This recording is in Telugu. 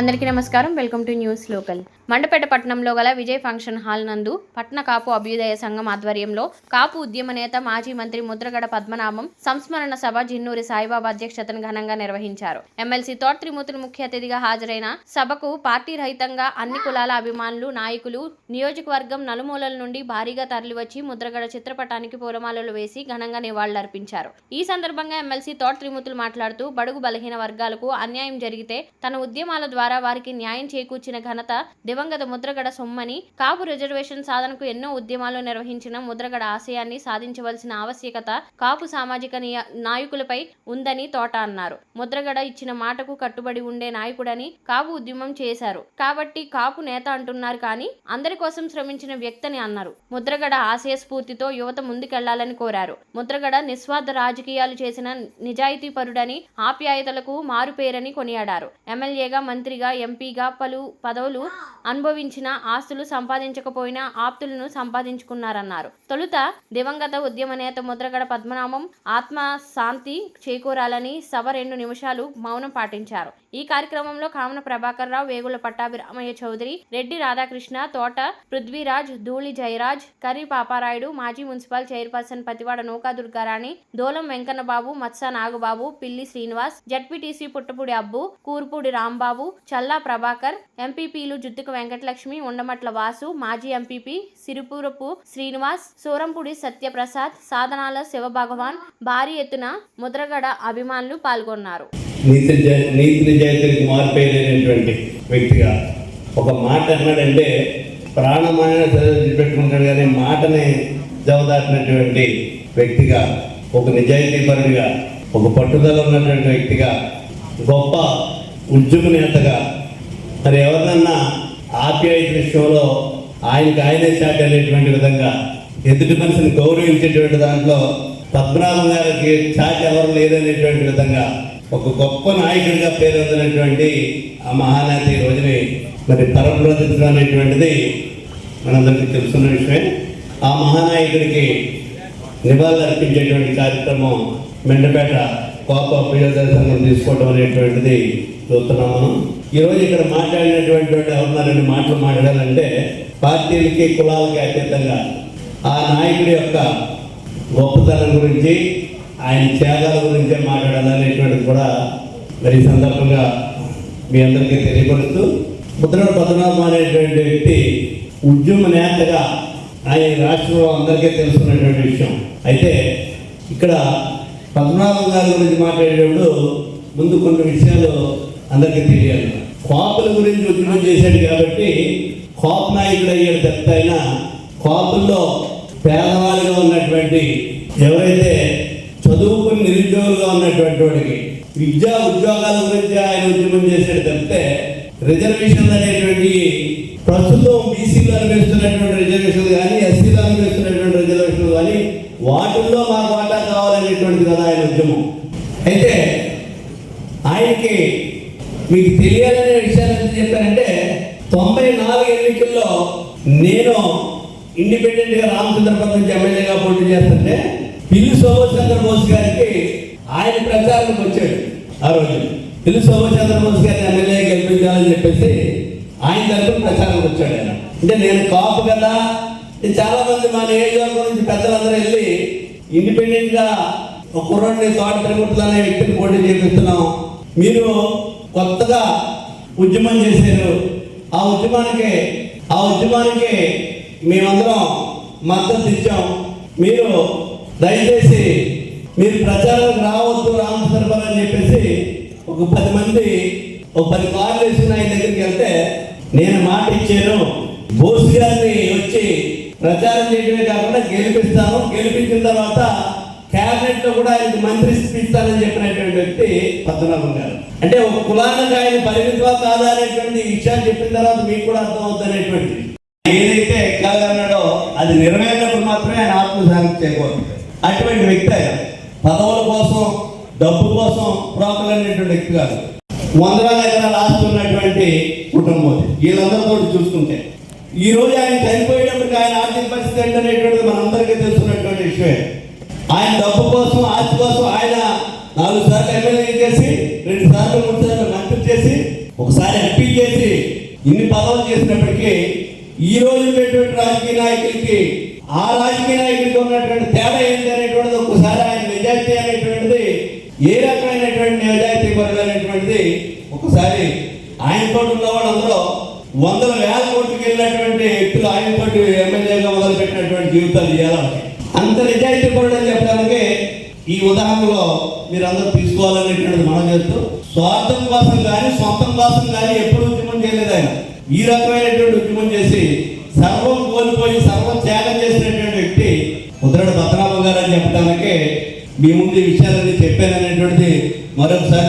అందరికీ నమస్కారం. Welcome to news local. Mandapeta పట్టణంలో గల విజయ్ ఫంక్షన్ హాల్ నందు పట్టణ కాపు అభ్యుదయ సంఘం ఆధ్వర్యంలో కాపు ఉద్యమ నేత మాజీ మంత్రి ముద్రగడ పద్మనాభం సంస్మరణ సభ జిన్నూరి సాయిబాబా అధ్యక్షతన ఘనంగా నిర్వహించారు. ఎమ్మెల్సీ తోట త్రిమూర్తులు ముఖ్య అతిథిగా హాజరైన సభకు పార్టీ రహితంగా అన్ని కులాల అభిమానులు, నాయకులు, నియోజకవర్గం నలుమూలల నుండి భారీగా తరలివచ్చి ముద్రగడ చిత్రపటానికి పూలమాలలు వేసి ఘనంగా నివాళులర్పించారు. ఈ సందర్భంగా ఎమ్మెల్సీ తోట త్రిమూర్తులు మాట్లాడుతూ బడుగు బలహీన వర్గాలకు అన్యాయం జరిగితే తన ఉద్యమాల ద్వారా వారికి న్యాయం చేకూర్చిన ఘనత దివంగత ముద్రగడ సొమ్మని, కాపు రిజర్వేషన్ సాధనకు ఎన్నో ఉద్యమాలు నిర్వహించిన ముద్రగడ ఆశయాన్ని సాధించవలసిన ఆవశ్యకత కాపు సామాజిక నాయకులపై ఉందని తోట అన్నారు. ముద్రగడ ఇచ్చిన మాటకు కట్టుబడి ఉండే నాయకుడని కాపు ఉద్యమం చేశారు కాబట్టి కాపు నేత అంటున్నారు కానీ అందరి కోసం శ్రమించిన వ్యక్తిని అన్నారు. ముద్రగడ ఆశయ స్ఫూర్తితో యువత ముందుకెళ్లాలని కోరారు. ముద్రగడ నిస్వార్థ రాజకీయాలు చేసిన నిజాయితీ పరుడని, ఆప్యాయతలకు మారుపేరని కొనియాడారు. ఎమ్మెల్యేగా, మంత్రిగా, ఎంపీగా పలు పదవులు అనుభవించిన, ఆస్తులు సంపాదించకపోయినా ఆప్తులను సంపాదించుకున్నారన్నారు. తొలుత దివంగత ఉద్యమ నేత ముద్రగడ పద్మనాభం ఆత్మ శాంతి చేకూరాలని సభ 2 నిమిషాలు మౌనం పాటించారు. ఈ కార్యక్రమంలో కామన ప్రభాకర్ రావు, వేగుల పట్టాభిరామయ్య చౌదరి, రెడ్డి రాధాకృష్ణ, తోట పృథ్వీరాజ్, ధూళి జయరాజ్, కర్రి పాపారాయుడు, మాజీ మున్సిపల్ చైర్పర్సన్ పతివాడ నూకా దుర్గారాణి, దోలం వెంకన్నబాబు, మత్స నాగబాబు, పిల్లి శ్రీనివాస్, జడ్పీటీసీ పుట్టపూడి అబ్బు, కూర్పూడి రాంబాబు, చల్లా ప్రభాకర్, ఎంపీపీలు జుత్తుకు వెంకటలక్ష్మి, ఉండమట్ల వాసు, మాజీ ఎంపీపీ సిరిపురపు శ్రీనివాస్, సూరంపూడి సత్యప్రసాద్, సాధనాల శివభగవాన్, భారీ ఎత్తున ముద్రగడ అభిమానులు పాల్గొన్నారు. నీతి నిజాయితీకి మార్పేలేనటువంటి వ్యక్తిగా ఒక మాట అన్నాడంటే ప్రాణమైన పెట్టుకుంటాడు కానీ మాటని జవదాటినటువంటి వ్యక్తిగా, ఒక నిజాయితీపరుడిగా, ఒక పట్టుదల ఉన్నటువంటి వ్యక్తిగా, గొప్ప ఉద్యమ నేతగా, మరి ఎవరినన్నా ఆప్యాయత విషయంలో ఆయనే చాటి అనేటువంటి విధంగా ఎదుటి మనిషిని గౌరవించేటువంటి దాంట్లో పద్మనాభం గారికి చాటి ఎవరు లేదనేటువంటి విధంగా ఒక గొప్ప నాయకుడిగా పేరొందినటువంటి ఆ మహానేత ఈ రోజుని మరి పరమప్రతిష్ఠ అనేటువంటిది మనందరికీ తెలుసున్న విషయమే. ఆ మహానాయకుడికి నివాళులు అర్పించేటువంటి కార్యక్రమం మెండపేట కోప అభ్యుదయ సంఘం తీసుకోవడం అనేటువంటిది చూస్తున్నాం మనం. ఈరోజు ఇక్కడ మాట్లాడినటువంటి ఎవరున్నారండి మాటలు మాట్లాడాలంటే పార్టీలకి, కులాలకి అతీతంగా ఆ నాయకుడి యొక్క గొప్పతనం గురించి, ఆయన త్యాగాల గురించే మాట్లాడాలనేటువంటిది కూడా మరి సందర్భంగా మీ అందరికీ తెలియపరుస్తూ, ముద్రగడ పద్మనాభం అనేటువంటి వ్యక్తి ఉద్యమ నేతగా ఆయన రాష్ట్రంలో అందరికీ తెలుసుకున్నటువంటి విషయం. అయితే ఇక్కడ పద్మనాభం గారి గురించి మాట్లాడేటప్పుడు ముందు కొన్ని విషయాలు అందరికీ తెలియాలి. కాపుల గురించి ఉద్యమం చేశాడు కాబట్టి కాపు నాయకుడు అయ్యాడు తప్ప అయినా కాపుల్లో పేదవాళ్ళుగా ఉన్నటువంటి, ఎవరైతే చదువుకుని నిరుద్యోగులుగా ఉన్నటువంటి వాడికి విద్యా ఉద్యోగాల గురించి ఆయన ఉద్యమం చేశాడు తప్పితే రిజర్వేషన్లు అనేటువంటి ప్రస్తుతం బీసీలో అనిపిస్తున్నటువంటి రిజర్వేషన్లు కానీ, ఎస్సీలో అనిపిస్తున్నటువంటి రిజర్వేషన్లు కానీ వాటిల్లో మాకు వాటా కావాలనేటువంటిది కదా ఆయన ఉద్యమం. అయితే ఆయనకి మీకు తెలియాలనే విషయాలు ఎంత చెప్పారంటే 94 ఎన్నికల్లో నేను ఇండిపెండెంట్గా రామచంద్రపురం నుంచి ఎమ్మెల్యేగా పోటీ చేస్తుంటే పిల్లి సుభాష్ చంద్రబోస్ గారికి ఆయన ప్రచారానికి వచ్చాడు. ఆ రోజు పిల్లి సుభాష్ చంద్రబోస్ గారిని ఎమ్మెల్యే గెలిపించాలని చెప్పేసి ఆయన తరఫున ప్రచారానికి వచ్చాడు. ఆయన అంటే నేను కాపు కదా, చాలా మంది మా నియోజకవర్గం నుంచి పెద్దలందరూ వెళ్ళి ఇండిపెండెంట్గా ఒక కుర్రాడిని తోట త్రిమూర్తులు అనే వ్యక్తిని పోటీ చేపిస్తున్నాం, మీరు కొత్తగా ఉద్యమం చేశారు, ఆ ఉద్యమానికి మేమందరం మద్దతు ఇచ్చాం, మీరు దయచేసి మీరు ప్రచారానికి రావద్దు రామచంద్రపురం అని చెప్పేసి ఒక 10 కార్లు వేసుకుని ఆయన దగ్గరికి వెళ్తే నేను మాట ఇచ్చాను, బోస్ గారిని వచ్చి ప్రచారం చేయడమే కాకుండా గెలిపిస్తాను, గెలిపించిన తర్వాత క్యాబినెట్ లో కూడా ఆయనకు మంత్రి ఇస్తానని చెప్పినటువంటి వ్యక్తి పద్మనాభం గారు. అంటే ఒక కులానికి ఆయన పరిమితిగా కాదా అనేటువంటి విషయాలు చెప్పిన తర్వాత మీకు కూడా అర్థం అవుతున్నటువంటి ఏదైతే ఎక్కాలన్నాడో అది నెరవేరినప్పుడు మాత్రమే ఆయన ఆత్మశాంతి చేయకూడదు. అటువంటి వ్యక్తి ఆయన పదవుల కోసం, డబ్బు కోసం ప్రోకలనేటువంటి వ్యక్తి కాదు. 100 ఎకరాలు ఆస్తున్నటువంటి కుటుంబం. వీళ్ళందరితో చూసుకుంటే ఈ రోజు ఆయన చనిపోయేటప్పటికి ఆయన ఆర్థిక పరిస్థితి ఏంటనేటువంటిది మనందరికీ తెలుసుకున్నటువంటి విషయమే. ఆయన డబ్బు కోసం, ఆస్తి కోసం ఆయన 4 సార్లు ఎమ్మెల్యే చేసి, 2 సార్లు 3 సార్లు మంత్రి చేసి ఒకసారి ఎంపీ చేసి ఇన్ని పదవులు చేసినప్పటికీ ఈ రోజు ఉన్నటువంటి రాజకీయ నాయకులకి ఆ రాజకీయ నాయకులకి ఉన్నటువంటి తేడా ఏంటి అనేటువంటిది ఒకసారి ఆయన నిజాయితీ అనేటువంటిది ఏ రకమైనటువంటి నిజాయితీ పరుడు అనేటువంటిది ఒకసారి ఆయనతో ఉన్న వాళ్ళందరూ వందల వేల కోట్లకి వెళ్ళినటువంటి వ్యక్తులు ఆయనతో ఎమ్మెల్యేగా మొదలుపెట్టినటువంటి జీవితాలు చేయాలి. అంత నిజాయితీ పరుడు అని చెప్పడానికి ఈ ఉదాహరణలో మీరు అందరూ తీసుకోవాలనేటువంటిది మనం చేస్తూ స్వార్థం కోసం కానీ సొంతం కోసం కానీ ఎప్పుడు ఉద్యమం చేయలేదు ఆయన. ఈ రకమైనటువంటి ఉద్యమం చేసి సర్వం కోల్పోయి సర్వం త్యాగం చేసినటువంటి వ్యక్తి ముద్రగడ పద్మనాభం గారు అని చెప్పడానికి మీ ముందు ఈ విషయాలన్నీ చెప్పాననేటువంటిది మరొకసారి